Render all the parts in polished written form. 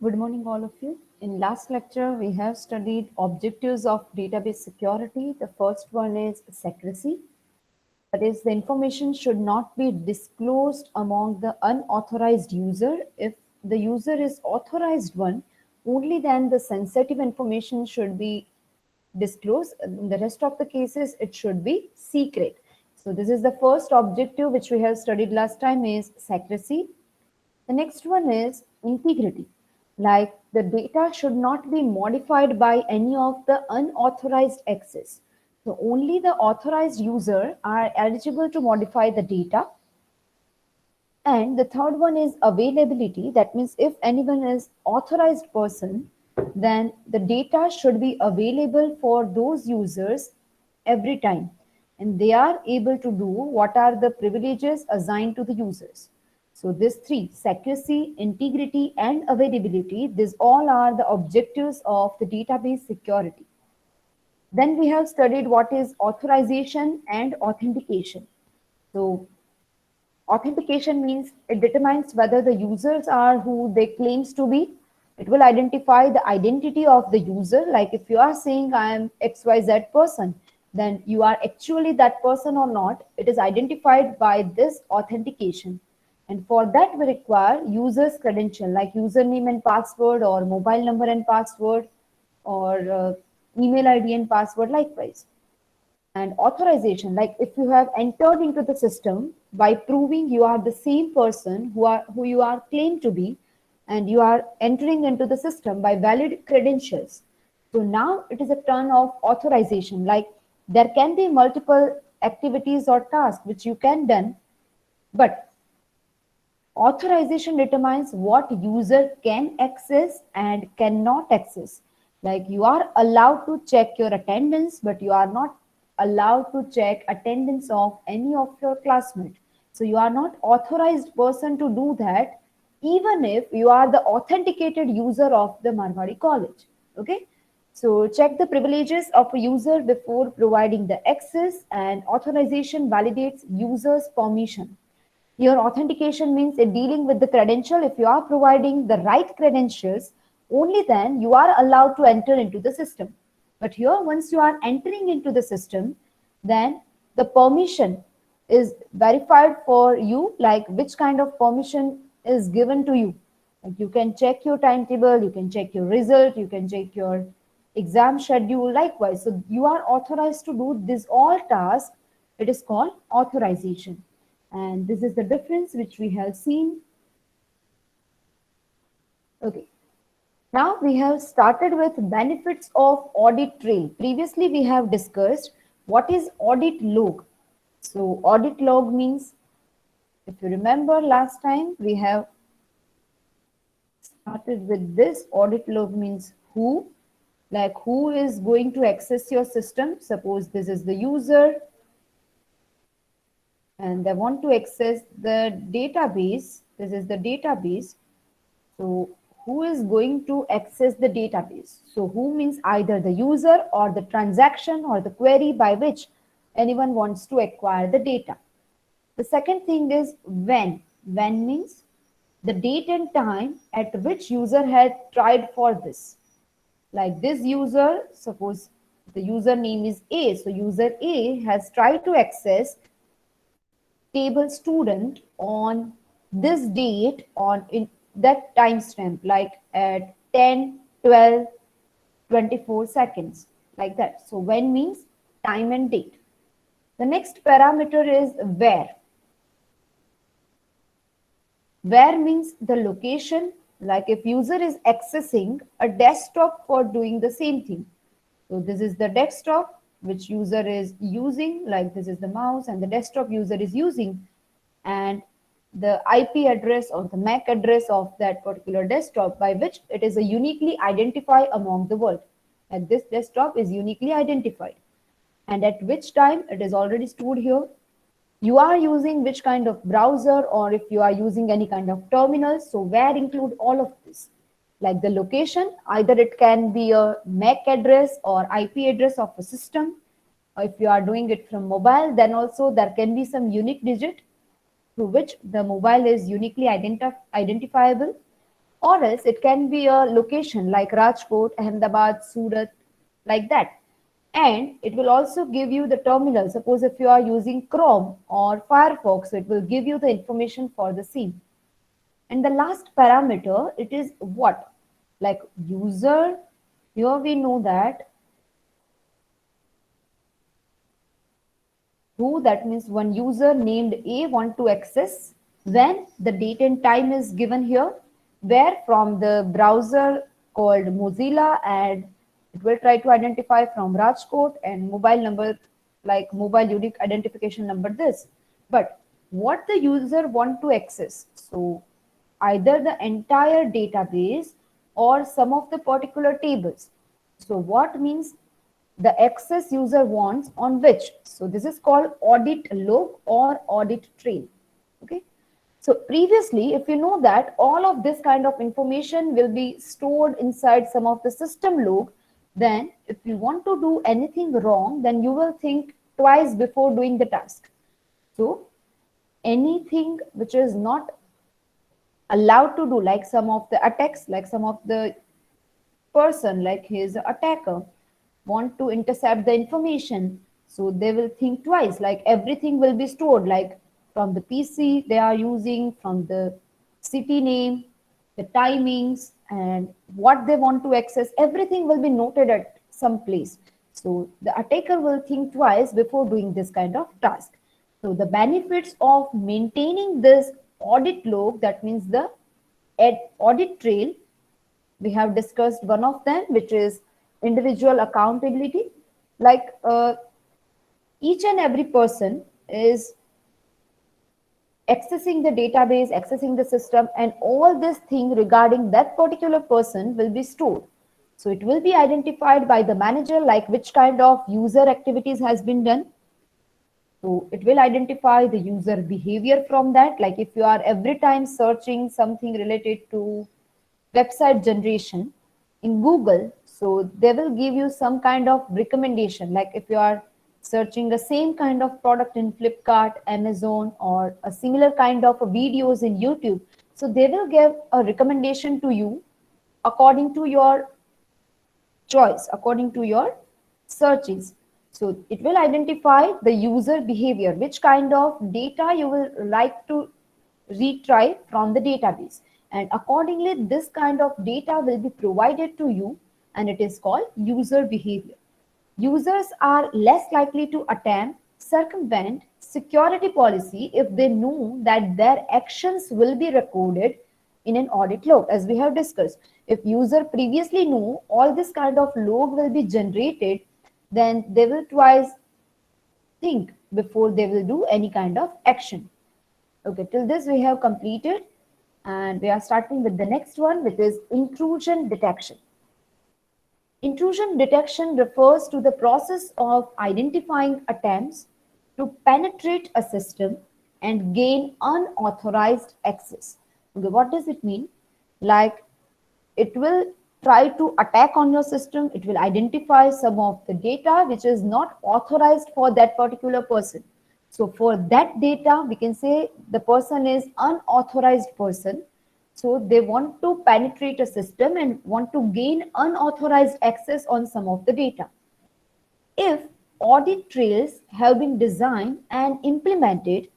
Good morning, all of you. In last lecture, we have studied objectives of database security. The first one is secrecy. That is, the information should not be disclosed among the unauthorized user. If the user is authorized one, only then the sensitive information should be disclosed. In the rest of the cases, it should be secret. So this is the first objective which we have studied last time is secrecy. The next one is integrity. Like the data should not be modified by any of the unauthorized access. So only the authorized user are eligible to modify the data. And the third one is availability. That means if anyone is authorized person, then the data should be available for those users every time. And they are able to do what are the privileges assigned to the users. So these three, secrecy, integrity, and availability, these all are the objectives of the database security. Then we have studied what is authorization and authentication. So authentication means it determines whether the users are who they claims to be. It will identify the identity of the user. Like if you are saying I am XYZ person, then you are actually that person or not. It is identified by this authentication. And for that we require user's credential like username and password or mobile number and password or email ID and password likewise. And authorization, like if you have entered into the system by proving you are the same person who you are claimed to be, and you are entering into the system by valid credentials. So now it is a turn of authorization, like there can be multiple activities or tasks which you can done, but authorization determines what user can access and cannot access. Like you are allowed to check your attendance, but you are not allowed to check attendance of any of your classmates. So you are not authorized person to do that, even if you are the authenticated user of the Marwari College. Okay. So check the privileges of a user before providing the access, and authorization validates user's permission. Your authentication means dealing with the credential. If you are providing the right credentials, only then you are allowed to enter into the system. But here, once you are entering into the system, then the permission is verified for you, like which kind of permission is given to you. Like you can check your timetable, you can check your result, you can check your exam schedule, likewise. So you are authorized to do this all tasks. It is called authorization. And this is the difference which we have seen. Okay. Now we have started with benefits of audit trail. Previously we have discussed what is audit log. So audit log means, if you remember last time we have started with this. Audit log means who, like who is going to access your system. Suppose this is the user and they want to access the database. This is the database. So who is going to access the database? So who means either the user or the transaction or the query by which anyone wants to acquire the data. The second thing is when. When means the date and time at which user had tried for this. Like this user, suppose the username is A. So user A has tried to access table student on this date on in that timestamp, like at 10, 12, 24 seconds, like that. So when means time and date. The next parameter is where. Where means the location, like if user is accessing a desktop for doing the same thing. So this is the desktop which user is using, like this is the mouse and the desktop user is using, and the IP address or the MAC address of that particular desktop by which it is a uniquely identified among the world. And this desktop is uniquely identified. And at which time it is already stored here. You are using which kind of browser, or if you are using any kind of terminal. So where include all of this. Like the location, either it can be a MAC address or IP address of a system. Or if you are doing it from mobile, then also there can be some unique digit through which the mobile is uniquely identifiable. or else it can be a location like Rajkot, Ahmedabad, Surat, like that. And it will also give you the terminal. Suppose if you are using Chrome or Firefox, it will give you the information for the same. And the last parameter, it is what? Like user, here we know that who, that means one user named A want to access when the date and time is given here, where from the browser called Mozilla, and it will try to identify from Rajkot, and mobile number like mobile unique identification number this. But what the user want to access? So either the entire database or some of the particular tables. So what means the access user wants on which? So this is called audit log or audit trail. Okay. So previously, if you know that all of this kind of information will be stored inside some of the system log, then if you want to do anything wrong, then you will think twice before doing the task. So anything which is not allowed to do, like some of the attacks, like some of the person, like his attacker want to intercept the information, so they will think twice, like everything will be stored, like from the PC they are using, from the city name, the timings, and what they want to access, everything will be noted at some place. So the attacker will think twice before doing this kind of task. So the benefits of maintaining this audit log, that means the audit trail, we have discussed one of them, which is individual accountability. Like each and every person is accessing the database, accessing the system, and all this thing regarding that particular person will be stored. So it will be identified by the manager, like which kind of user activities has been done. So it will identify the user behavior from that. Like if you are every time searching something related to website generation in Google, so they will give you some kind of recommendation. Like if you are searching the same kind of product in Flipkart, Amazon, or a similar kind of videos in YouTube, so they will give a recommendation to you according to your choice, according to your searches. So it will identify the user behavior, which kind of data you will like to retry from the database. And accordingly, this kind of data will be provided to you, and it is called user behavior. Users are less likely to attempt, circumvent security policy if they know that their actions will be recorded in an audit log, as we have discussed. If user previously know all this kind of log will be generated, then they will twice think before they will do any kind of action. Okay, till this we have completed, and we are starting with the next one, which is intrusion detection. Intrusion detection refers to the process of identifying attempts to penetrate a system and gain unauthorized access. Okay, what does it mean? Like it will try to attack on your system, it will identify some of the data which is not authorized for that particular person. So for that data, we can say the person is unauthorized person. So they want to penetrate a system and want to gain unauthorized access on some of the data. If audit trails have been designed and implemented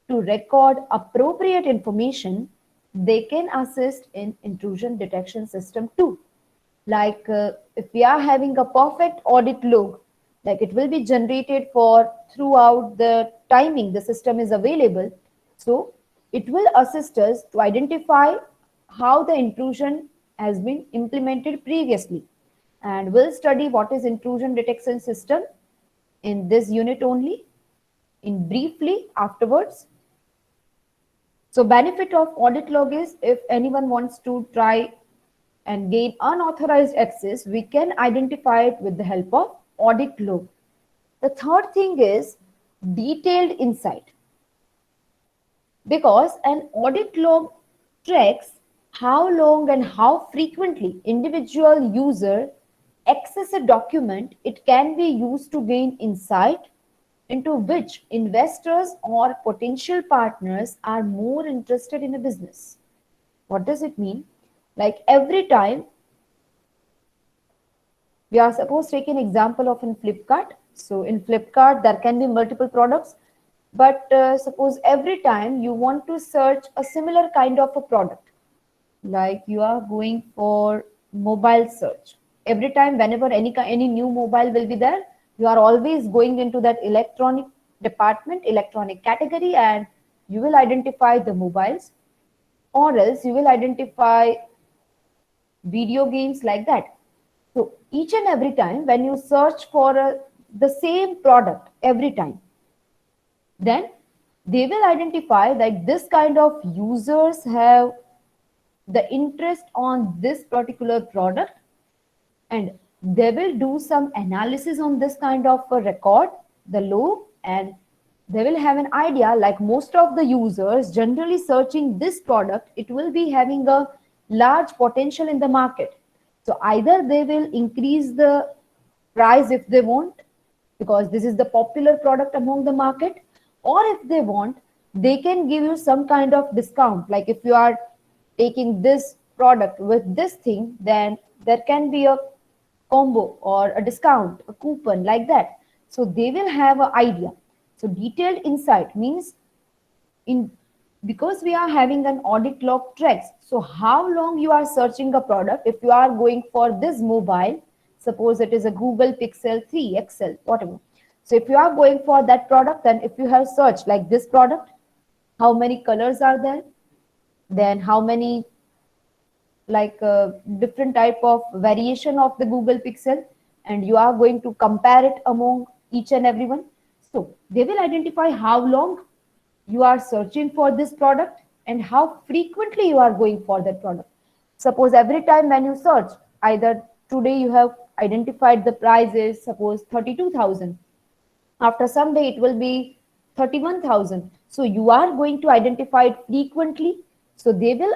to record appropriate information, they can assist in intrusion detection system too. Like if we are having a perfect audit log, like it will be generated for throughout the timing the system is available. So it will assist us to identify how the intrusion has been implemented previously. And we'll study what is intrusion detection system in this unit only, in briefly afterwards. So benefit of audit log is if anyone wants to try and gain unauthorized access, we can identify it with the help of audit log. The third thing is detailed insight, because an audit log tracks how long and how frequently individual user access a document. It can be used to gain insight into which investors or potential partners are more interested in a business. What does it mean? Like every time, we are supposed to take an example of in Flipkart. So in Flipkart, there can be multiple products, but suppose every time you want to search a similar kind of a product, like you are going for mobile search. Every time, whenever any new mobile will be there, you are always going into that electronic department, electronic category, and you will identify the mobiles, or else you will identify video games like that. So each and every time when you search for the same product every time, then they will identify that this kind of users have the interest on this particular product, and they will do some analysis on this kind of a record, the log, and they will have an idea like most of the users generally searching this product, it will be having a large potential in the market. So either they will increase the price if they want, because this is the popular product among the market, or if they want, they can give you some kind of discount. Like if you are taking this product with this thing, then there can be a combo or a discount, a coupon like that. So they will have an idea. So detailed insight means in because we are having an audit log tracks. So how long you are searching a product, if you are going for this mobile, suppose it is a Google Pixel 3 XL, whatever. So if you are going for that product, then if you have searched like this product, how many colors are there, then how many like different type of variation of the Google Pixel, and you are going to compare it among each and everyone. So they will identify how long you are searching for this product and how frequently you are going for that product. Suppose every time when you search, either today you have identified the price is suppose 32,000, after some day it will be 31,000. So you are going to identify it frequently. So they will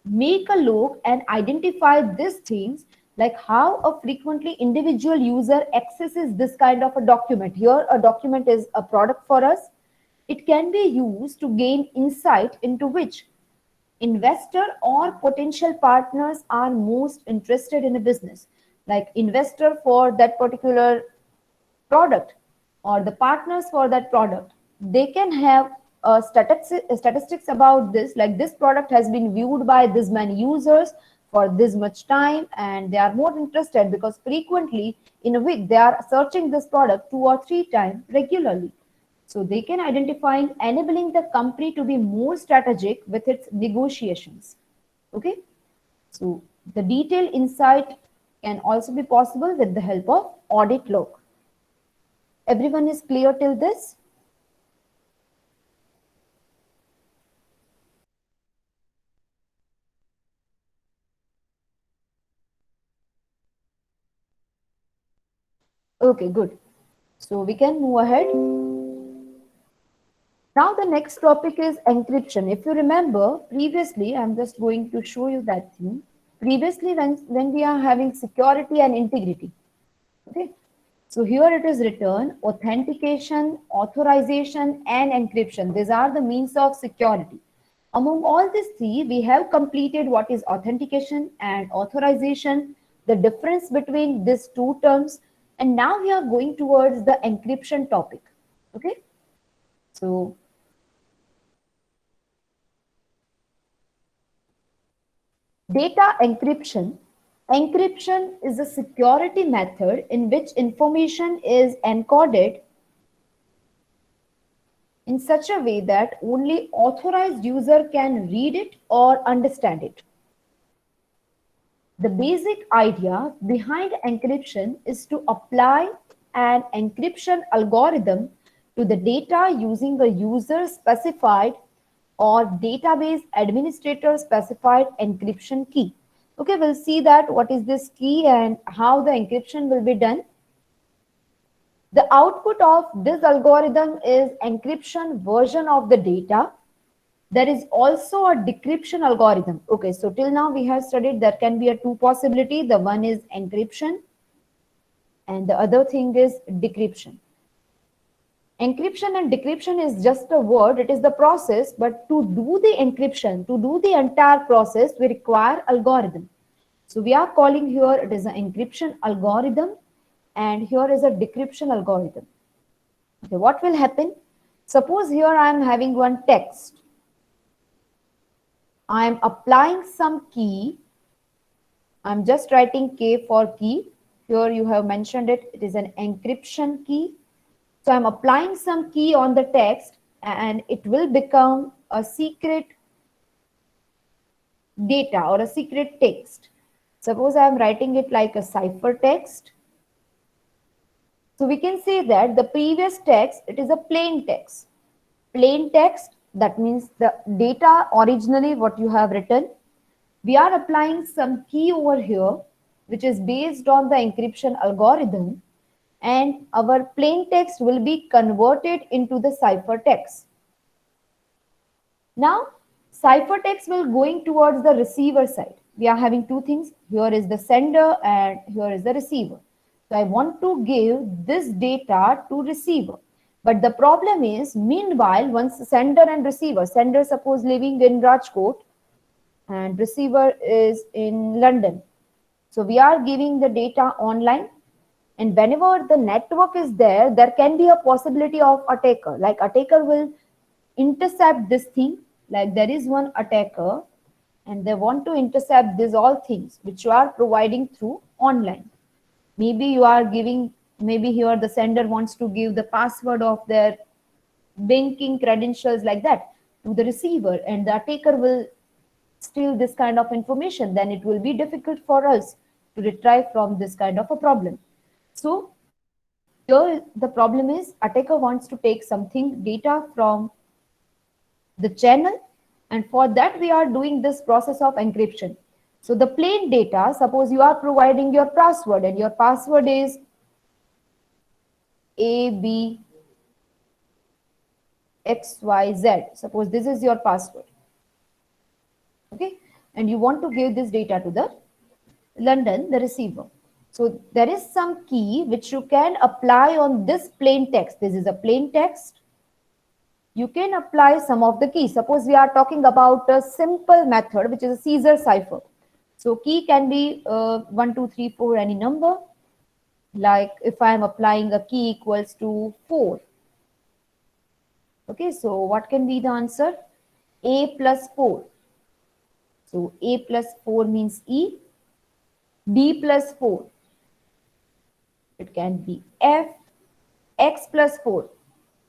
make a look and identify these things, like how a frequently individual user accesses this kind of a document. Here a document is a product for us. It can be used to gain insight into which investor or potential partners are most interested in a business, like investor for that particular product or the partners for that product. They can have statistics about this, like this product has been viewed by this many users for this much time, and they are more interested because frequently in a week they are searching this product 2 or 3 times regularly. So they can identify enabling the company to be more strategic with its negotiations. Okay. So the detailed insight can also be possible with the help of audit log. Everyone is clear till this? Okay, good. So we can move ahead. Now the next topic is encryption. If you remember previously, I'm just going to show you that thing. Previously, when we are having security and integrity, okay. So here it is written authentication, authorization, and encryption. These are the means of security. Among all these three, we have completed what is authentication and authorization, the difference between these two terms, and now we are going towards the encryption topic. Okay. So data encryption. Encryption is a security method in which information is encoded in such a way that only authorized user can read it or understand it. The basic idea behind encryption is to apply an encryption algorithm to the data using a user specified or database administrator specified encryption key. Okay, we'll see that what is this key and how the encryption will be done. The output of this algorithm is encryption version of the data. There is also a decryption algorithm. Okay, so till now we have studied there can be a two possibility. The one is encryption and the other thing is decryption. Encryption and decryption is just a word, it is the process, but to do the encryption, to do the entire process, we require algorithm. So we are calling here it is an encryption algorithm and here is a decryption algorithm. Okay, what will happen? Suppose here I am having one text. I am applying some key. I'm just writing K for key. Here you have mentioned it. It is an encryption key. So I'm applying some key on the text and it will become a secret data or a secret text. Suppose I'm writing it like a ciphertext. So we can say that the previous text, it is a plain text. Plain text, that means the data originally what you have written. We are applying some key over here, which is based on the encryption algorithm, and our plain text will be converted into the ciphertext. Now, ciphertext will going towards the receiver side. We are having two things. Here is the sender and here is the receiver. So I want to give this data to receiver. But the problem is, meanwhile, once sender and receiver, sender suppose living in Rajkot and receiver is in London. So we are giving the data online, and whenever the network is there, there can be a possibility of attacker. Like attacker will intercept this thing, like there is one attacker and they want to intercept these all things which you are providing through online. Maybe you are giving, maybe here the sender wants to give the password of their banking credentials like that to the receiver, and the attacker will steal this kind of information. Then it will be difficult for us to retrieve from this kind of a problem. So here the problem is attacker wants to take something data from the channel, and for that we are doing this process of encryption. So the plain data, suppose you are providing your password and your password is ABXYZ. Suppose this is your password. Okay, and you want to give this data to the London, the receiver. So there is some key which you can apply on this plain text. This is a plain text. You can apply some of the keys. Suppose we are talking about a simple method, which is a Caesar cipher. So key can be 1, 2, 3, 4, any number. Like if I am applying a key equals to 4. Okay, so what can be the answer? A plus 4. So A plus 4 means E. D plus 4. It can be F. X plus 4.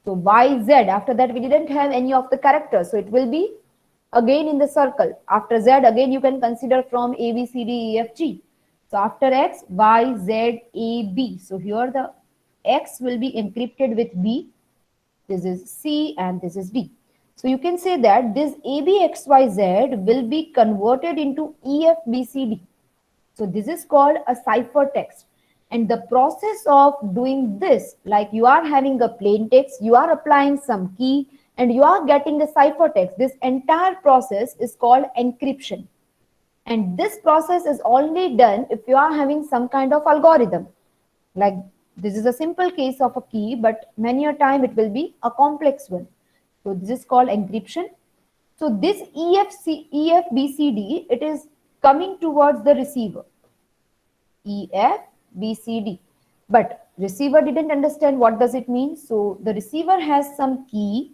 So Y, Z, after that we didn't have any of the characters. So it will be again in the circle. After Z, again you can consider from A, B, C, D, E, F, G. So after X, Y, Z, A, B. So here the X will be encrypted with B. This is C and this is D. So you can say that this A, B, X, Y, Z will be converted into E, F, B, C, D. So this is called a ciphertext. And the process of doing this, like you are having a plain text, you are applying some key, and you are getting the ciphertext. This entire process is called encryption. And this process is only done if you are having some kind of algorithm. Like this is a simple case of a key, but many a time it will be a complex one. So this is called encryption. So this EFBCD, it is coming towards the receiver. EFBCD. But receiver didn't understand what does it mean. So the receiver has some key.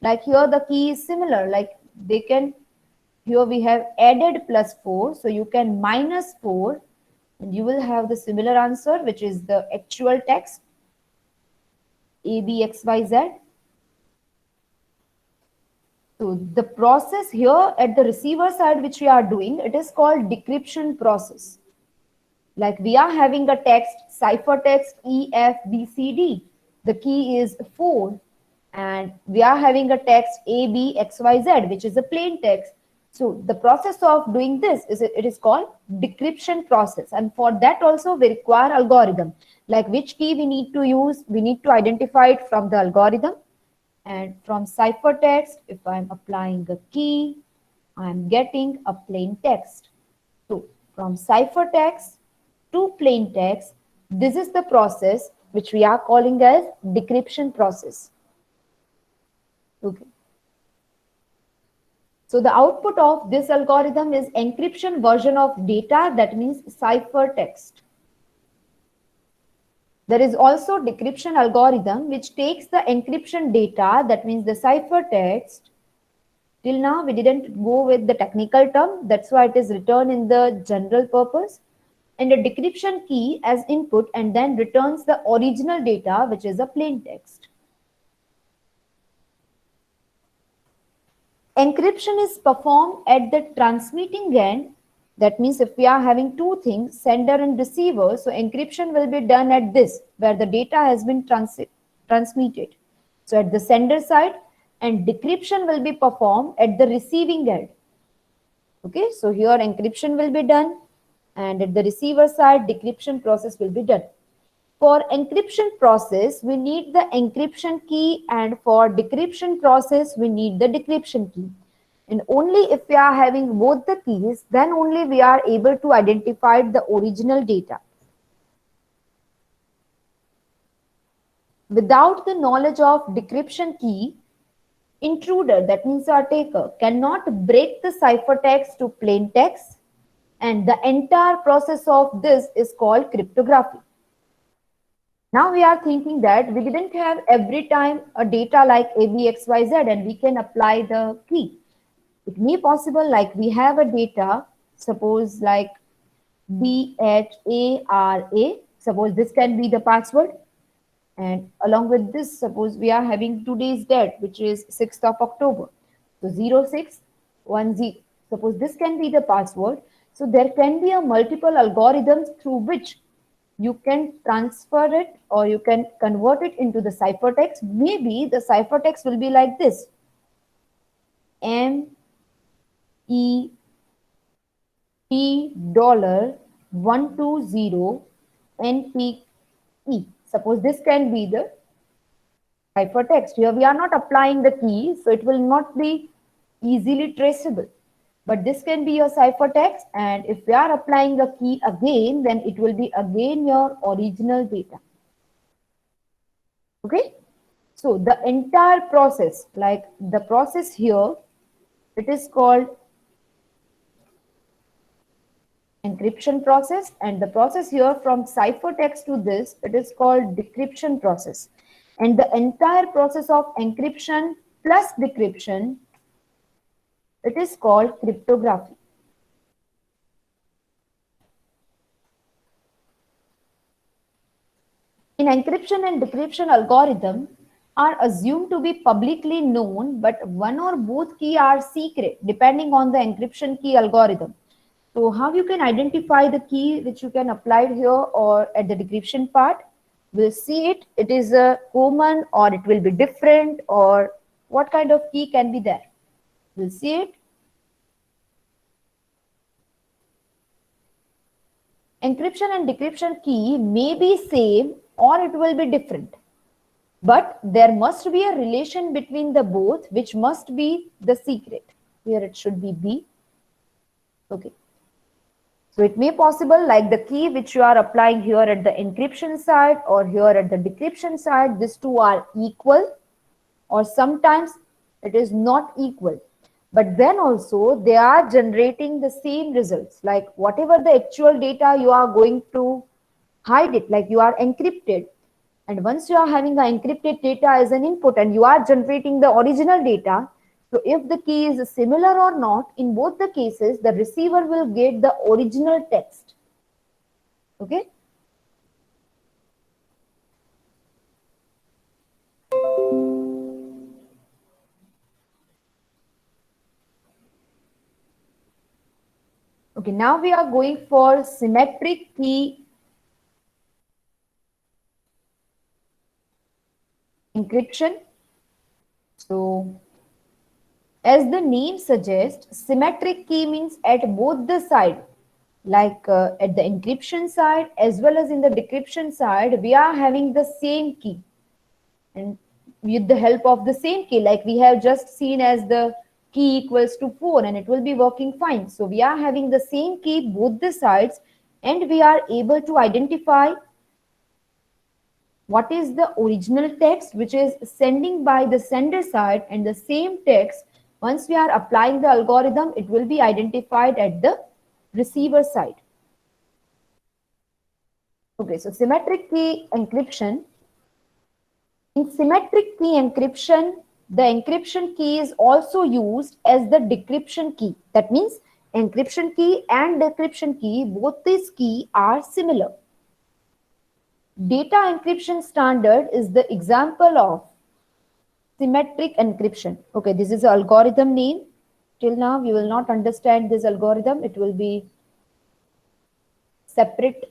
Like here the key is similar. Like they can, here we have added plus 4. So you can minus 4 and you will have the similar answer, which is the actual text ABXYZ. So the process here at the receiver side which we are doing, it is called decryption process. Like we are having a text, ciphertext EFBCD. The key is 4. And we are having a text ABXYZ, which is a plain text. So the process of doing this is it is called decryption process. And for that also we require algorithm. Like which key we need to use, we need to identify it from the algorithm. And from ciphertext, if I'm applying a key, I'm getting a plain text. So from ciphertext to plain text, this is the process which we are calling as decryption process. Okay. So the output of this algorithm is encryption version of data, that means ciphertext. There is also decryption algorithm which takes the encryption data, that means the ciphertext. Till now we didn't go with the technical term, that's why it is written in the general purpose, and a decryption key as input, and then returns the original data, which is a plain text. Encryption is performed at the transmitting end. That means if we are having two things, sender and receiver, so encryption will be done at this, where the data has been transmitted. So at the sender side, and decryption will be performed at the receiving end. Okay, so here encryption will be done, and at the receiver side, decryption process will be done. For encryption process, we need the encryption key, and for decryption process, we need the decryption key. And only if we are having both the keys, then only we are able to identify the original data. Without the knowledge of decryption key, intruder, that means our taker, cannot break the ciphertext to plain text, and the entire process of this is called cryptography. Now we are thinking that we didn't have every time a data like ABXYZ and we can apply the key. It may be possible like we have a data, suppose like BHARA, suppose this can be the password. And along with this, suppose we are having today's date, which is 6th of October. So 0610, suppose this can be the password. So there can be a multiple algorithms through which you can transfer it or you can convert it into the ciphertext. Maybe the ciphertext will be like this: MET $120 NPE. Suppose this can be the ciphertext. Here we are not applying the key, so it will not be easily traceable. But this can be your ciphertext, and if we are applying the key again, then it will be again your original data. Okay? So the entire process, like the process here, it is called encryption process, and the process here from ciphertext to this, it is called decryption process. And the entire process of encryption plus decryption, it is called cryptography. In encryption and decryption algorithm are assumed to be publicly known, but one or both key are secret depending on the encryption key algorithm. So how you can identify the key which you can apply here or at the decryption part? We'll see it. It is a common or it will be different, or what kind of key can be there. We'll see it. Encryption and decryption key may be same or it will be different. But there must be a relation between the both, which must be the secret. Here it should be B. Okay. So it may possible like the key which you are applying here at the encryption side or here at the decryption side, these two are equal, or sometimes it is not equal. But then also they are generating the same results, like whatever the actual data you are going to hide it, like you are encrypted. And once you are having the encrypted data as an input and you are generating the original data, so if the key is similar or not, in both the cases, the receiver will get the original text. Okay. Okay, now we are going for symmetric key encryption. So as the name suggests, symmetric key means at both the side, like at the encryption side as well as in the decryption side, we are having the same key. And with the help of the same key, like we have just seen as the key equals to 4 and it will be working fine. So we are having the same key both the sides and we are able to identify what is the original text which is sending by the sender side, and the same text, once we are applying the algorithm, it will be identified at the receiver side. Okay, so symmetric key encryption. In symmetric key encryption, the encryption key is also used as the decryption key. That means encryption key and decryption key, both these keys are similar. Data encryption standard is the example of symmetric encryption. Okay, this is the algorithm name. Till now, you will not understand this algorithm. It will be separate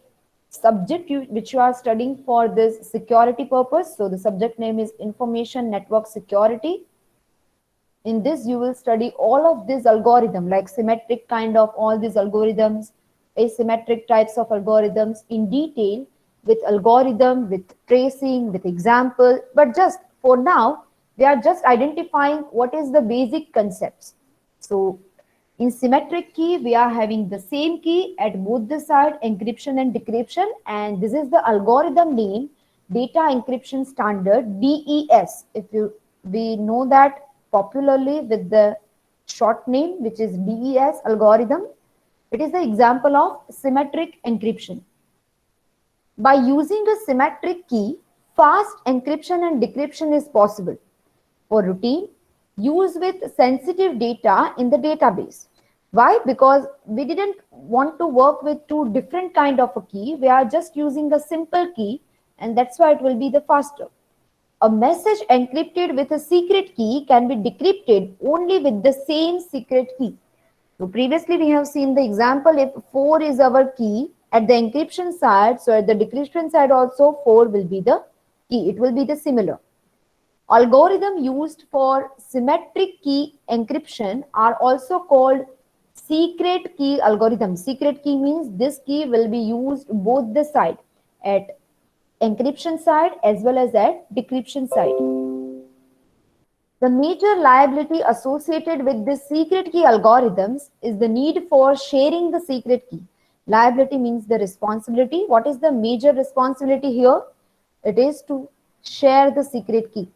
subject which you are studying for this security purpose. So the subject name is information network security. In this, you will study all of this algorithm, like symmetric kind of all these algorithms, asymmetric types of algorithms in detail, with algorithm, with tracing, with example. But just for now, we are just identifying what is the basic concepts. So in symmetric key, we are having the same key at both the side, encryption and decryption, and this is the algorithm name, data encryption standard, DES. We know that popularly with the short name, which is DES algorithm. It is the example of symmetric encryption. By using a symmetric key, fast encryption and decryption is possible for routine use with sensitive data in the database. Why? Because we didn't want to work with two different kind of a key. We are just using a simple key, and that's why it will be the faster. A message encrypted with a secret key can be decrypted only with the same secret key. So previously we have seen the example, if 4 is our key at the encryption side, so at the decryption side also 4 will be the key. It will be the similar. Algorithm used for symmetric key encryption are also called secret key algorithm. Secret key means this key will be used both the side, at encryption side as well as at decryption side. The major liability associated with the secret key algorithms is the need for sharing the secret key. Liability means the responsibility. What is the major responsibility here? It is to share the secret key.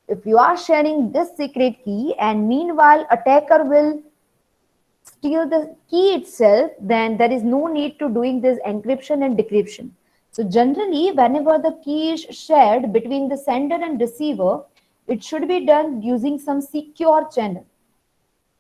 If you are sharing this secret key and meanwhile attacker will steal the key itself, then there is no need to doing this encryption and decryption. So generally, whenever the key is shared between the sender and receiver, it should be done using some secure channel.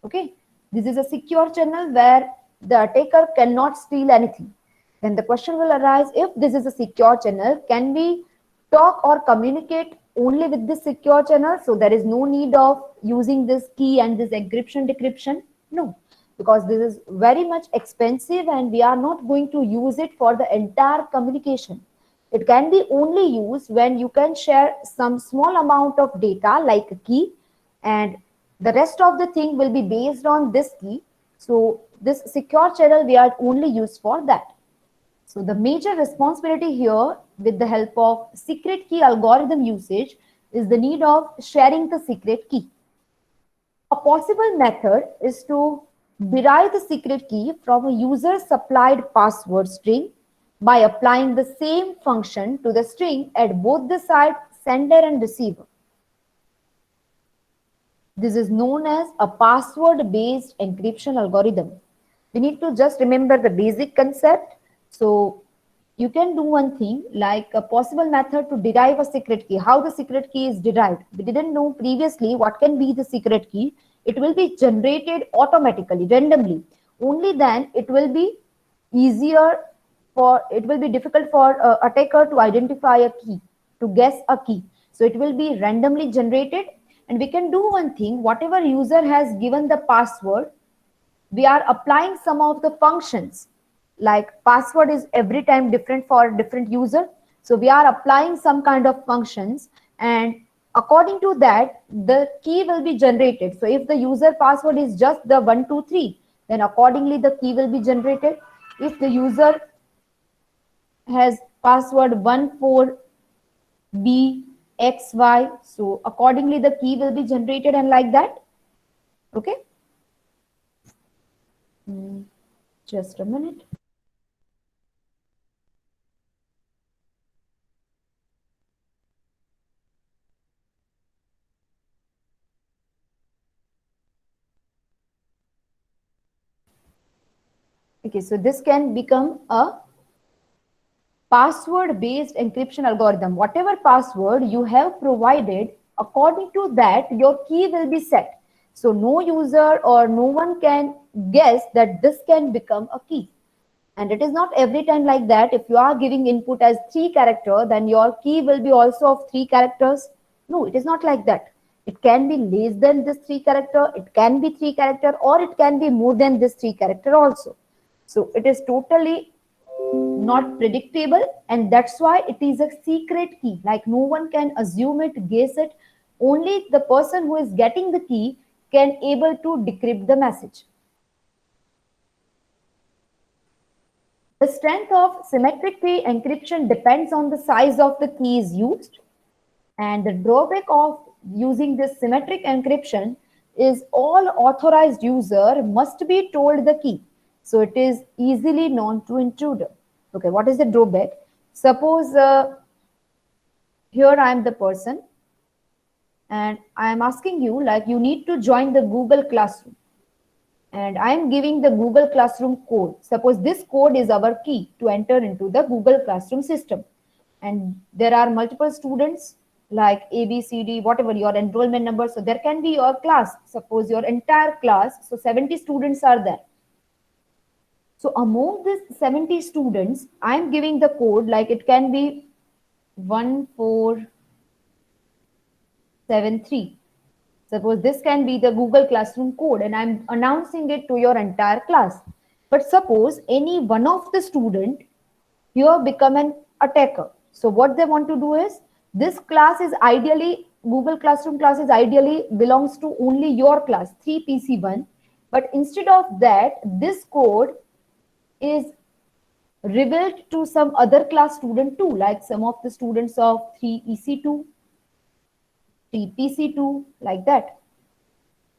Okay, this is a secure channel where the attacker cannot steal anything. Then the question will arise, if this is a secure channel, can we talk or communicate only with this secure channel? So there is no need of using this key and this encryption decryption? No, because this is very much expensive and we are not going to use it for the entire communication. It can be only used when you can share some small amount of data like a key, and the rest of the thing will be based on this key. So this secure channel we are only used for that. So the major responsibility here with the help of secret key algorithm usage is the need of sharing the secret key. A possible method is to derive the secret key from a user supplied password string by applying the same function to the string at both the side sender and receiver. This is known as a password-based encryption algorithm. We need to just remember the basic concept. So you can do one thing like a possible method to derive a secret key. How the secret key is derived? We didn't know previously what can be the secret key. It will be generated automatically, randomly. Only then it will be easier for, it will be difficult for attacker to identify a key, to guess a key. So it will be randomly generated, and we can do one thing, whatever user has given the password, we are applying some of the functions, like password is every time different for different user. So we are applying some kind of functions, and according to that, the key will be generated. So if the user password is just the 123, then accordingly the key will be generated. If the user has password 14BXY, so accordingly the key will be generated, and like that. Okay. Just a minute. Okay, so this can become a password based encryption algorithm. Whatever password you have provided, according to that, your key will be set. So no user or no one can guess that this can become a key. And it is not every time like that. If you are giving input as 3 character, then your key will be also of 3 characters. No, it is not like that. It can be less than this 3 character, it can be 3 character, or it can be more than this 3 character also. So it is totally not predictable, and that's why it is a secret key. Like no one can assume it, guess it. Only the person who is getting the key can able to decrypt the message. The strength of symmetric key encryption depends on the size of the keys used, and the drawback of using this symmetric encryption is all authorized user must be told the key. So it is easily known to intruder. Okay, what is the drawback? Suppose here I am the person and I am asking you like you need to join the Google Classroom, and I am giving the Google Classroom code. Suppose this code is our key to enter into the Google Classroom system. And there are multiple students like A, B, C, D, whatever your enrollment number. So there can be your class. Suppose your entire class. So 70 students are there. So among these 70 students, I'm giving the code like it can be 1473. Suppose this can be the Google Classroom code and I'm announcing it to your entire class. But suppose any one of the student here become an attacker. So what they want to do is this class is ideally, Google Classroom class is ideally belongs to only your class, 3PC1. But instead of that, this code is revealed to some other class student too, like some of the students of 3EC2, 3PC2, like that.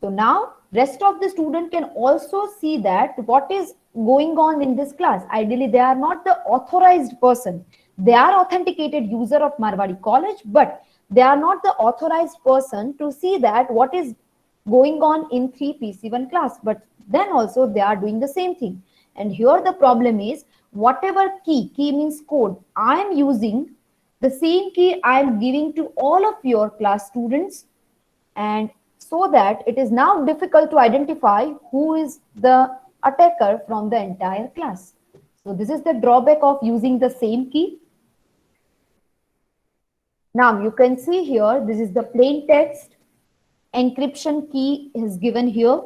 So now rest of the student can also see that what is going on in this class. Ideally, they are not the authorized person. They are authenticated user of Marwari College, but they are not the authorized person to see that what is going on in 3PC1 class. But then also they are doing the same thing. And here the problem is whatever key means code, I am using the same key I am giving to all of your class students, and so that it is now difficult to identify who is the attacker from the entire class. So this is the drawback of using the same key. Now you can see here, this is the plain text encryption key is given here,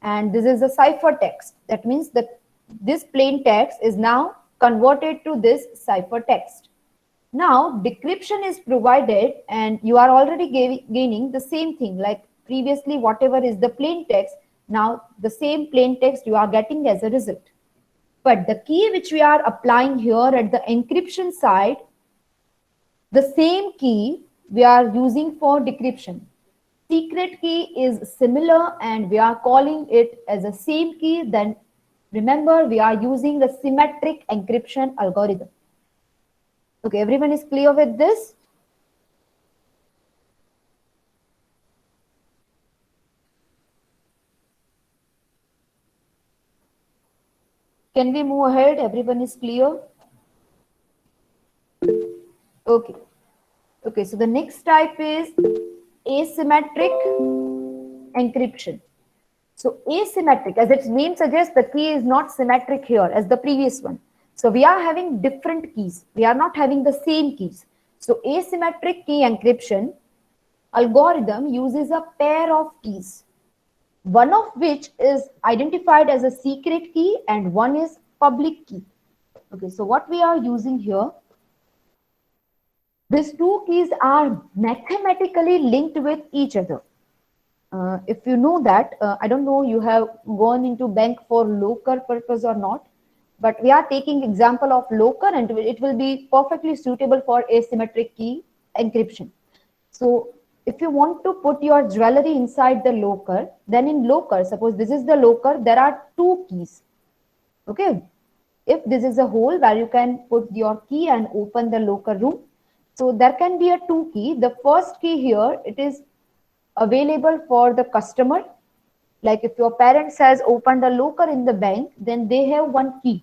and this is the ciphertext. That means that this plain text is now converted to this ciphertext. Now decryption is provided and you are already gaining the same thing like previously whatever is the plain text, now the same plain text you are getting as a result. But the key which we are applying here at the encryption side, the same key we are using for decryption. Secret key is similar and we are calling it as a same key. Then remember we are using a symmetric encryption algorithm. Okay, everyone is clear with this? Can we move ahead? Everyone is clear? Okay. Okay, so the next type is asymmetric encryption. So asymmetric, as its name suggests, the key is not symmetric here as the previous one. So we are having different keys. We are not having the same keys. So asymmetric key encryption algorithm uses a pair of keys, one of which is identified as a secret key and one is public key. Okay, so what we are using here, these two keys are mathematically linked with each other. If you know that, I don't know you have gone into bank for locker purpose or not, but we are taking example of locker and it will be perfectly suitable for asymmetric key encryption. So if you want to put your jewelry inside the locker, then in locker, suppose this is the locker, there are two keys. Okay. If this is a hole where you can put your key and open the locker room, so there can be a two key. The first key here, it is available for the customer, Like if your parents has opened a locker in the bank, then they have one key.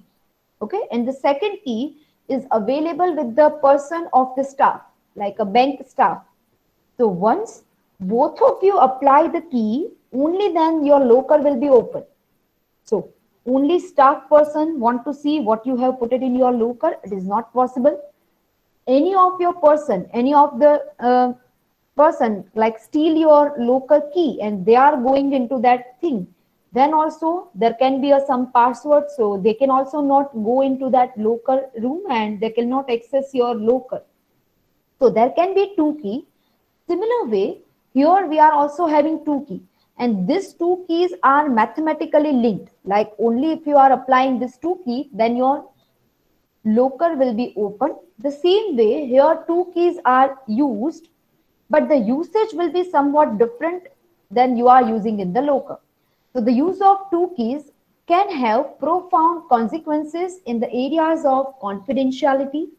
Okay, and the second key is available with the person of the staff, like a bank staff. So once both of you apply the key, only then your locker will be open. So only staff person want to see what you have put it in your locker. It is not possible. Any of your person, any of the person like steal your locker key and they are going into that thing, then also there can be some password, so they can also not go into that locker room and they cannot access your locker. So there can be two key. Similar way, here we are also having two key, and these two keys are mathematically linked. Like only if you are applying this two key, then your locker will be open. The same way, here two keys are used, but the usage will be somewhat different than you are using in the locker. So the use of two keys can have profound consequences in the areas of confidentiality,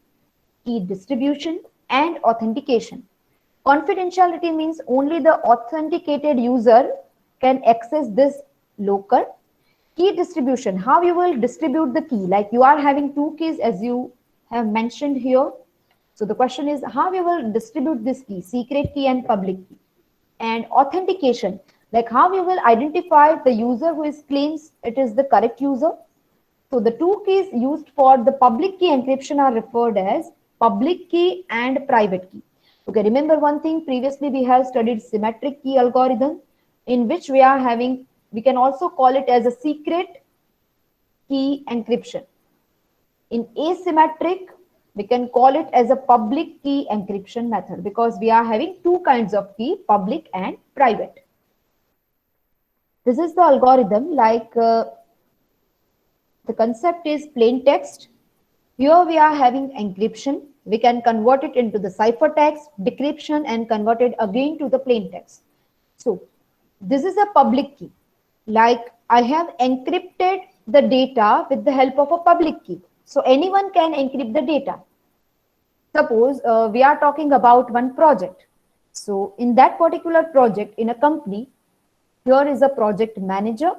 key distribution, and authentication. Confidentiality means only the authenticated user can access this locker. Key distribution, how you will distribute the key, like you are having two keys as you have mentioned here. So the question is how you will distribute this key, secret key and public key. And authentication, like how you will identify the user who is claims it is the correct user. So the two keys used for the public key encryption are referred as public key and private key. Okay, remember one thing, previously we have studied symmetric key algorithm, in which we are having, we can also call it as a secret key encryption. In asymmetric, we can call it as a public key encryption method, because we are having two kinds of key, public and private. This is the algorithm, like the concept is plain text. Here we are having encryption. We can convert it into the ciphertext, decryption, and convert it again to the plain text. So this is a public key. Like I have encrypted the data with the help of a public key. So anyone can encrypt the data. Suppose we are talking about one project. So in that particular project in a company, here is a project manager,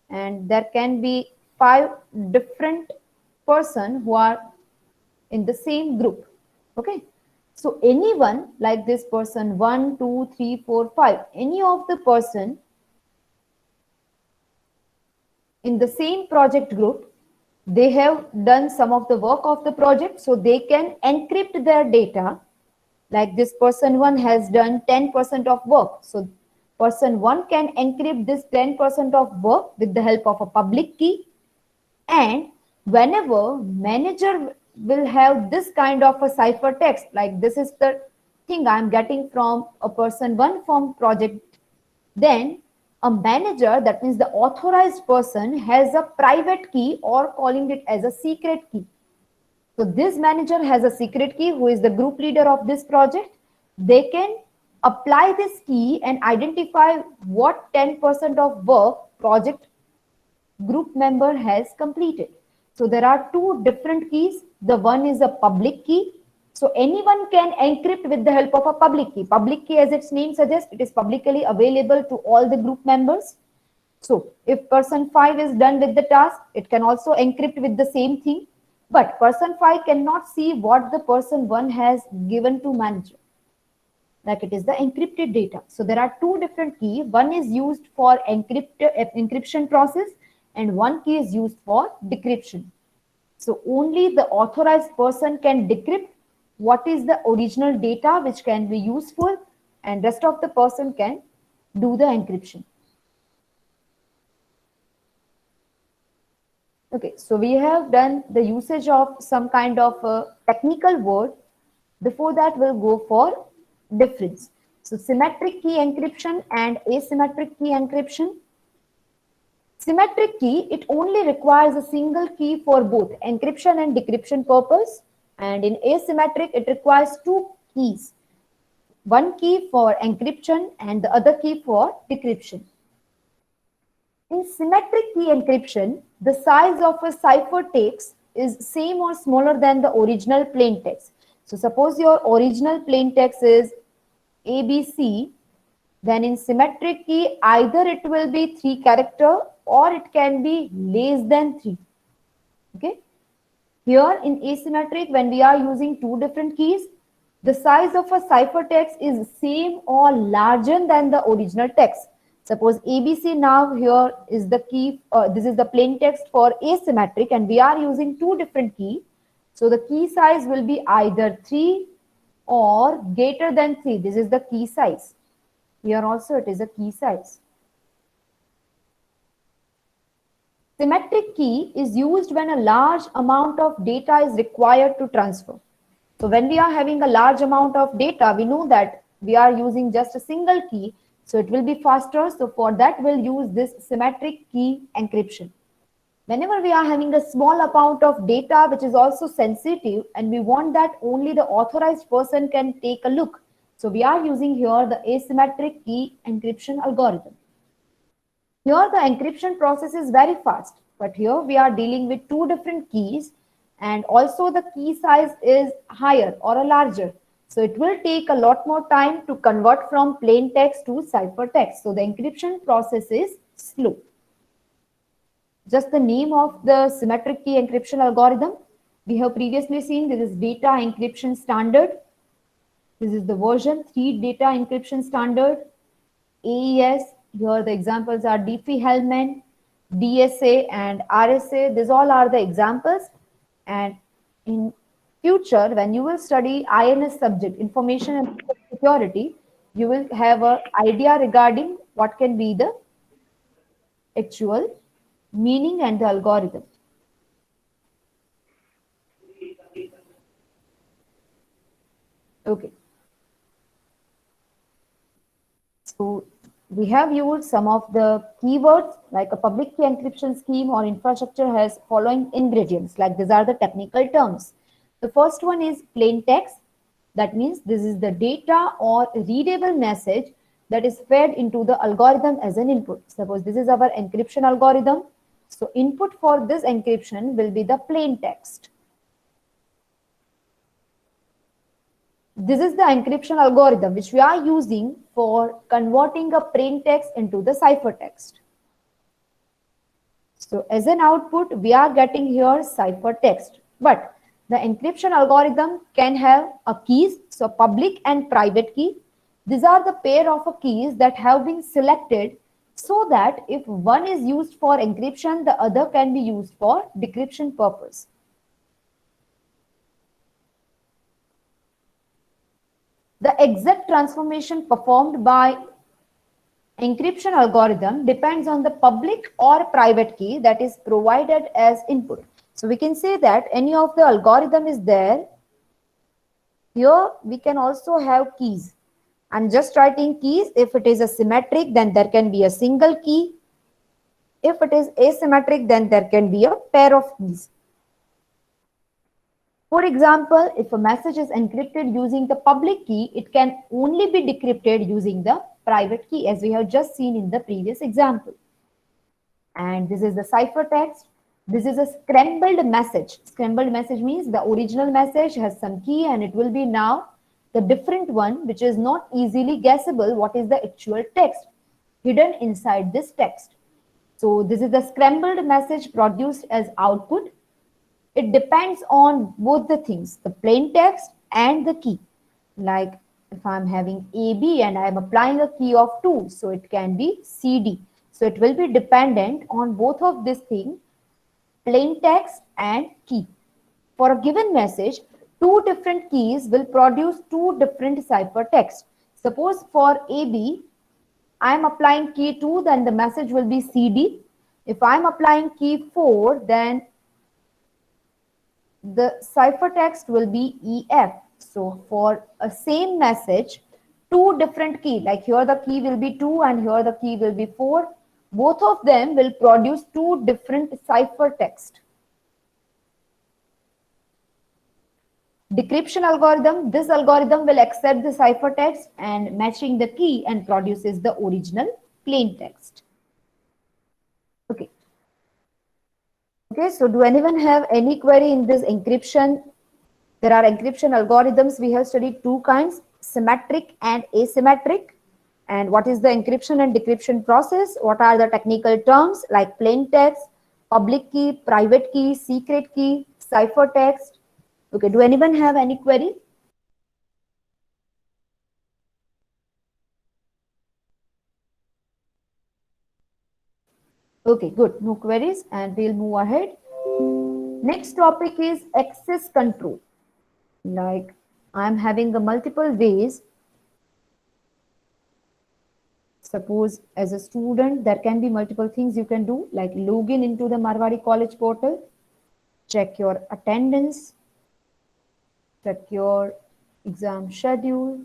and there can be 5 different person who are in the same group. Okay, so anyone like this person 1 2 3 4 5, any of the person in the same project group, they have done some of the work of the project, so they can encrypt their data. Like this person 1 has done 10% of work, so person 1 can encrypt this 10% of work with the help of a public key. And whenever manager will have this kind of a ciphertext, like this is the thing I'm getting from a person 1 from project, then a manager, that means the authorized person, has a private key, or calling it as a secret key. So this manager has a secret key, who is the group leader of this project. They can apply this key and identify what 10% of work project group member has completed. So there are two different keys. The one is a public key. So anyone can encrypt with the help of a public key. Public key, as its name suggests, it is publicly available to all the group members. So if person 5 is done with the task, it can also encrypt with the same thing. But person 5 cannot see what the person 1 has given to manager. Like it is the encrypted data. So there are two different keys. One is used for encryption process, and one key is used for decryption. So only the authorized person can decrypt what is the original data which can be useful, and rest of the person can do the encryption. Okay, so we have done the usage of some kind of a technical word. Before that, we'll go for difference. So symmetric key encryption and asymmetric key encryption. Symmetric key, it only requires a single key for both encryption and decryption purpose. And in asymmetric, it requires two keys. One key for encryption and the other key for decryption. In symmetric key encryption, the size of a ciphertext is same or smaller than the original plaintext. So suppose your original plaintext is ABC, Then in symmetric key, either it will be 3 character or it can be less than 3. Okay. Here in asymmetric, when we are using two different keys, the size of a ciphertext is same or larger than the original text. Suppose ABC now here is the key, this is the plain text for asymmetric and we are using two different keys. So the key size will be either 3 or greater than 3. This is the key size. Here also it is a key size. Symmetric key is used when a large amount of data is required to transfer. So when we are having a large amount of data, we know that we are using just a single key, so it will be faster. So for that, we'll use this symmetric key encryption. Whenever we are having a small amount of data which is also sensitive and we want that only the authorized person can take a look, so we are using here the asymmetric key encryption algorithm. Here the encryption process is very fast, but here we are dealing with two different keys and also the key size is higher or a larger. So it will take a lot more time to convert from plain text to ciphertext. So the encryption process is slow. Just the name of the symmetric key encryption algorithm. We have previously seen this is data encryption standard. This is the version 3 data encryption standard. AES, here the examples are Diffie-Hellman, DSA and RSA. These all are the examples. And in future, when you will study INS subject, information and security, you will have an idea regarding what can be the actual meaning and the algorithm. Okay. So we have used some of the keywords like a public key encryption scheme or infrastructure has following ingredients, like these are the technical terms. The first one is plain text. That means this is the data or readable message that is fed into the algorithm as an input. Suppose this is our encryption algorithm. So input for this encryption will be the plain text. This is the encryption algorithm which we are using for converting a plain text into the ciphertext. So as an output, we are getting here ciphertext. But the encryption algorithm can have a keys, so public and private key. These are the pair of keys that have been selected so that if one is used for encryption, the other can be used for decryption purpose. The exact transformation performed by encryption algorithm depends on the public or private key that is provided as input. So we can say that any of the algorithm is there. Here we can also have keys. I'm just writing keys. If it is a symmetric, then there can be a single key. If it is asymmetric, then there can be a pair of keys. For example, if a message is encrypted using the public key, it can only be decrypted using the private key, as we have just seen in the previous example. And this is the ciphertext. This is a scrambled message. Scrambled message means the original message has some key and it will be now the different one, which is not easily guessable what is the actual text hidden inside this text. So this is the scrambled message produced as output. It depends on both the things, the plain text and the key. Like if I'm having AB and I'm applying a key of 2, so it can be CD. So it will be dependent on both of these things, plain text and key. For a given message, two different keys will produce two different ciphertexts. Suppose for AB, I am applying key 2, then the message will be CD. If I am applying key 4, then the ciphertext will be EF. So for a same message, two different key, like here the key will be 2 and here the key will be 4. Both of them will produce two different ciphertext. Decryption algorithm, this algorithm will accept the ciphertext and matching the key and produces the original plain text. Okay. Okay, so do anyone have any query in this encryption? There are encryption algorithms. We have studied two kinds, symmetric and asymmetric. And what is the encryption and decryption process? What are the technical terms like plain text, public key, private key, secret key, ciphertext? Okay, do anyone have any query? Okay, good. No queries, and we'll move ahead. Next topic is access control. Like, I'm having a multiple ways. Suppose as a student, there can be multiple things you can do, like login into the Marwari College portal, check your attendance, check your exam schedule,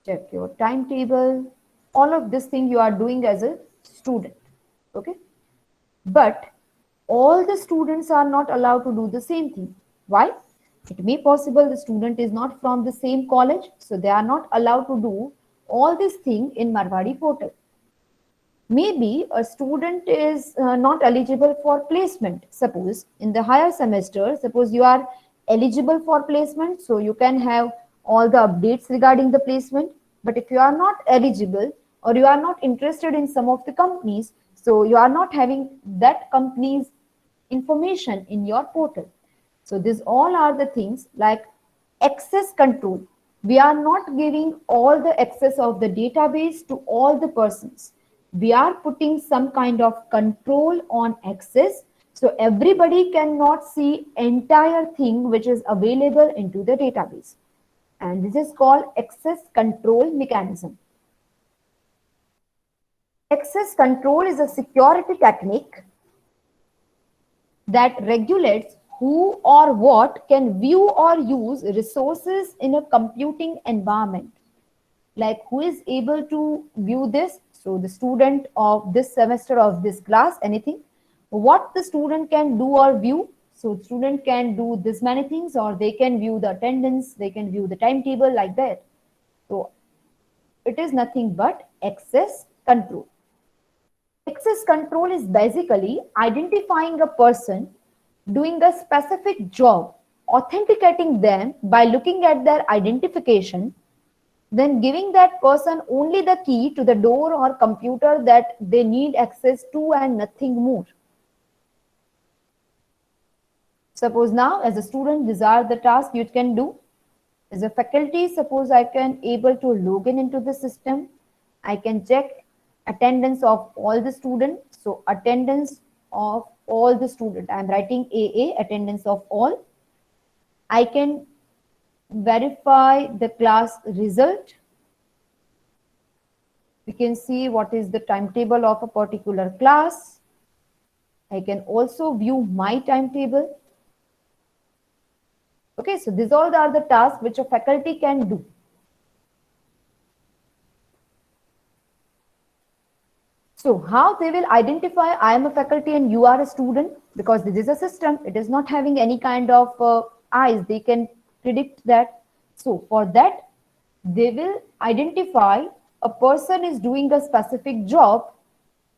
check your timetable. All of this thing you are doing as a student. Okay. But all the students are not allowed to do the same thing. Why? It may possible the student is not from the same college, so they are not allowed to do all these things in Marwari portal. Maybe a student is not eligible for placement. Suppose in the higher semester, suppose you are eligible for placement, so you can have all the updates regarding the placement. But if you are not eligible or you are not interested in some of the companies, so you are not having that company's information in your portal. So these all are the things like access control. We are not giving all the access of the database to all the persons. We are putting some kind of control on access. So everybody cannot see entire thing which is available into the database. And this is called access control mechanism. Access control is a security technique that regulates who or what can view or use resources in a computing environment. Like who is able to view this? So the student of this semester of this class, anything. What the student can do or view? So student can do this many things, or they can view the attendance, they can view the timetable like that. So it is nothing but access control. Access control is basically identifying a person doing a specific job, authenticating them by looking at their identification, then giving that person only the key to the door or computer that they need access to and nothing more. Suppose now as a student, these are the tasks you can do. As a faculty, suppose I can able to log in into the system. I can check attendance of all the students. So attendance of all the student. I'm writing AA, attendance of all. I can verify the class result. We can see what is the timetable of a particular class. I can also view my timetable. Okay, so these all are the tasks which a faculty can do. So how they will identify I am a faculty and you are a student? Because this is a system, it is not having any kind of eyes, they can predict that. So for that, they will identify a person is doing a specific job,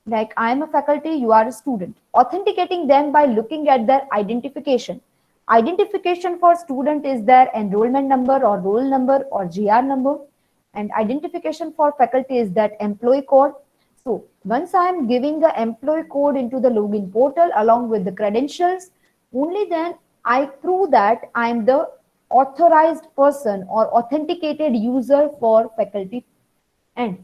like I am a faculty, you are a student, authenticating them by looking at their identification. Identification for student is their enrollment number or roll number or GR number, and identification for faculty is that employee code. So once I am giving the employee code into the login portal along with the credentials, only then I prove that I am the authorized person or authenticated user for faculty. And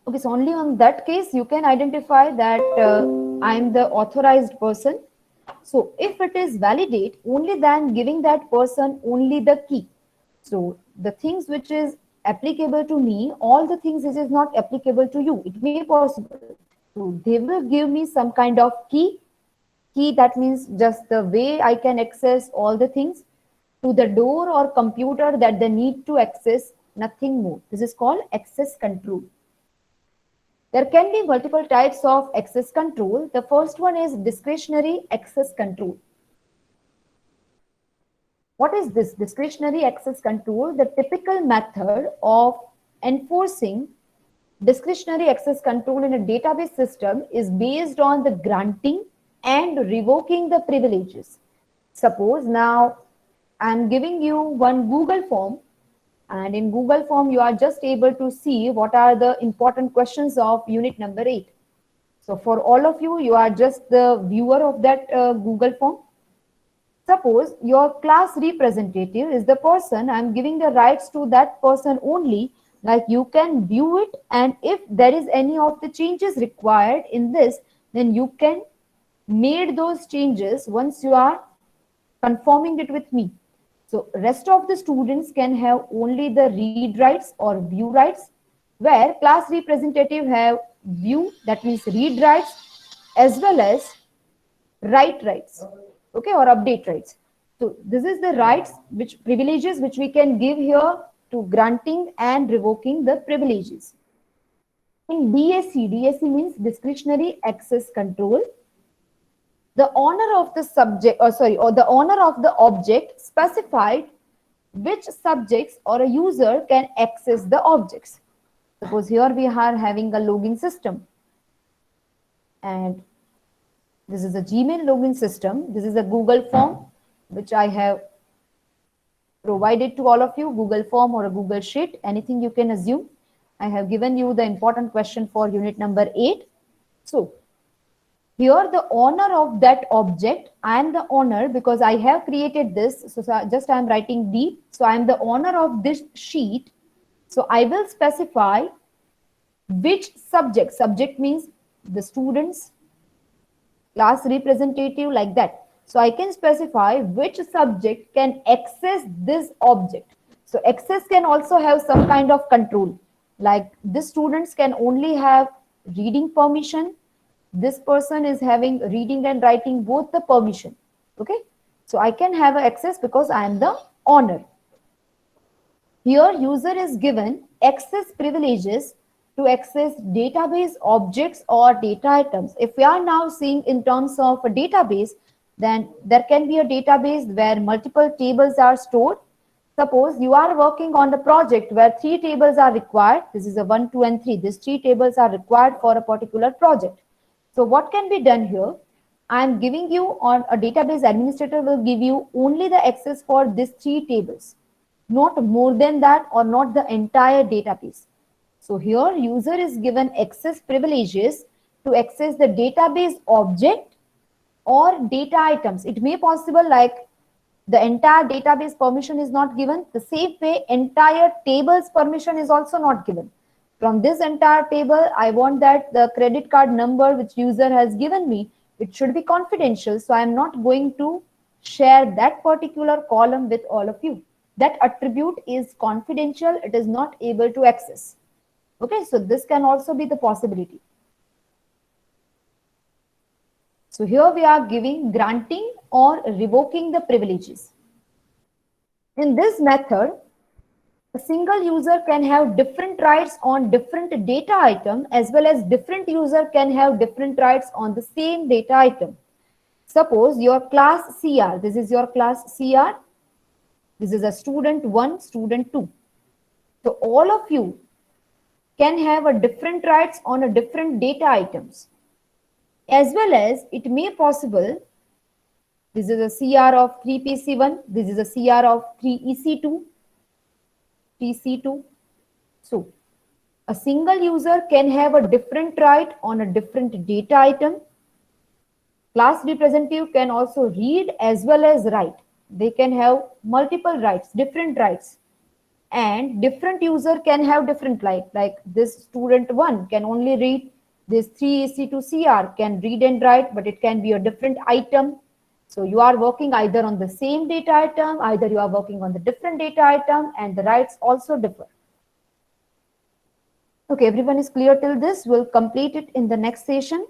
okay, so only on that case you can identify that I am the authorized person. So if it is validate, only then giving that person only the key. So the things which is applicable to me, all the things which is not applicable to you, it may be possible. So they will give me some kind of key. Key, that means just the way I can access all the things to the door or computer that they need to access, nothing more. This is called access control. There can be multiple types of access control. The first one is discretionary access control. What is this discretionary access control? The typical method of enforcing Discretionary access control in a database system is based on the granting and revoking the privileges. Suppose now I'm giving you one Google form, and in Google form you are just able to see what are the important questions of unit number 8. So for all of you, you are just the viewer of that Google form. Suppose your class representative is the person, I'm giving the rights to that person only, like you can view it, and if there is any of the changes required in this, then you can make those changes once you are confirming it with me. So rest of the students can have only the read rights or view rights, where class representative have view, that means read rights, as well as write rights, okay, or update rights. So this is the rights, which privileges which we can give here to granting and revoking the privileges. In DAC means discretionary access control. The owner of the subject, or the owner of the object specified which subjects or a user can access the objects. Suppose here we are having a login system, and this is a Gmail login system. This is a Google form which I have provided to all of you, Google form or a Google sheet, anything you can assume. I have given you the important question for unit number 8. So here the owner of that object, I am the owner because I have created this. So just I am writing D. So I am the owner of this sheet. So I will specify which subject. Subject means the students, class representative, like that. So I can specify which subject can access this object. So access can also have some kind of control. Like this students can only have reading permission. This person is having reading and writing both the permission. Okay. So I can have access because I am the owner. Here user is given access privileges to access database objects or data items. If we are now seeing in terms of a database, then there can be a database where multiple tables are stored. Suppose you are working on the project where 3 tables are required. This is a 1, 2, and 3. These 3 tables are required for a particular project. So what can be done here? I am giving you, on a database administrator will give you only the access for these 3 tables, not more than that, or not the entire database. So here user is given access privileges to access the database object or data items. It may possible like the entire database permission is not given. The same way entire tables permission is also not given. From this entire table, I want that the credit card number which user has given me, it should be confidential. So I am not going to share that particular column with all of you. That attribute is confidential. It is not able to access. Okay, so this can also be the possibility. So here we are giving granting or revoking the privileges. In this method, a single user can have different rights on different data item, as well as different user can have different rights on the same data item. Suppose your class CR, this is your class CR, this is a student 1, student 2. So all of you can have a different rights on a different data items, as well as it may possible, this is a CR of 3PC1, this is a CR of 3EC2, TC2. So a single user can have a different right on a different data item. Class representative can also read as well as write. They can have multiple rights, different rights. And different user can have different rights. Like this student 1 can only read, this 3EC2CR can read and write, but it can be a different item. So you are working either on the same data item, either you are working on the different data item, and the rights also differ. Okay, everyone is clear till this? We'll complete it in the next session.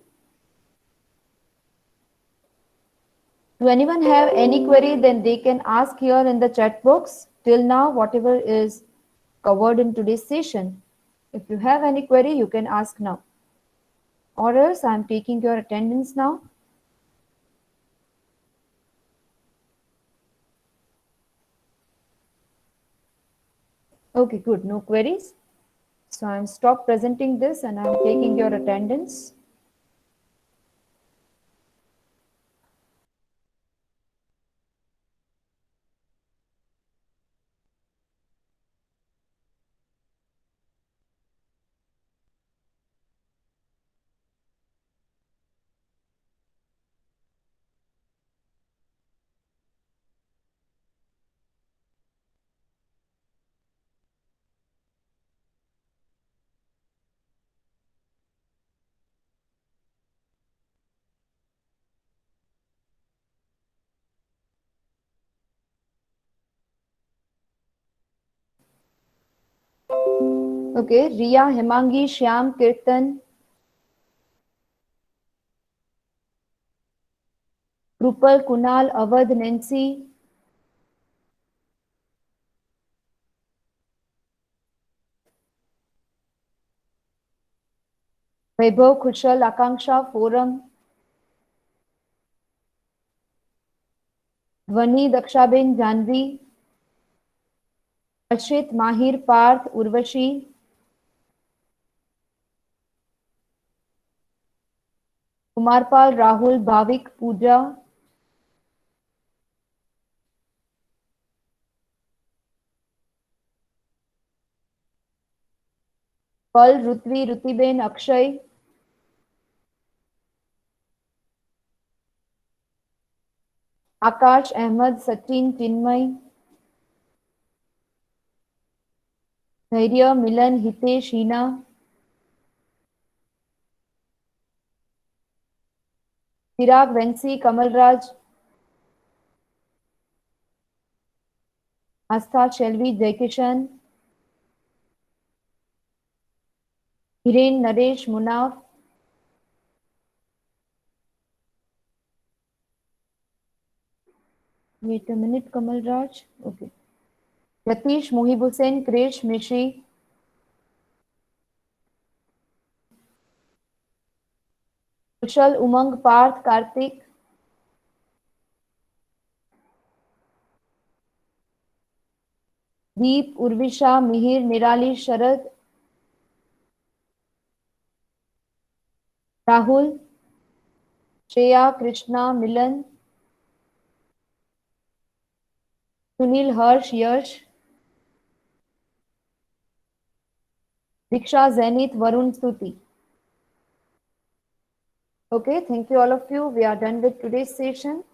Do anyone have any query? Then they can ask here in the chat box. Till now, whatever is covered in today's session, if you have any query, you can ask now. Or else I'm taking your attendance now. Okay, good. No queries. So I'm stop presenting this and I'm taking your attendance. Okay, Riya, Hemangi, Shyam, Kirtan, Krupal, Kunal, Awadh, Nancy, Vaibhav, Kushal, Akanksha, Forum, Dhwani, Dakshaben, Janvi, Arshit, Mahir, Parth, Urvashi, Kumarpal, Rahul, Bhavik, Pooja, Pal, Rutvi, Rutiben, Akshay, Akash, Ahmed, Sachin, Chinmay, Dhairya, Milan, Hitesh, Hina, Chirag, Vensi, Kamalraj, Astha, Shelvi, Jaikishan, Hiren, Naresh, Munaf, wait a minute, Kamalraj, okay. Yatish, Mohib Hussain, Krish, Mishi, Kushal, Umang, Parth, Karthik, Deep, Urvisha, Mihir, Nirali, Sharad, Rahul, Shreya, Krishna, Milan, Sunil, Harsh, Yash, Diksha, Zenith, Varun, Stuti. Okay, thank you all of you. We are done with today's session.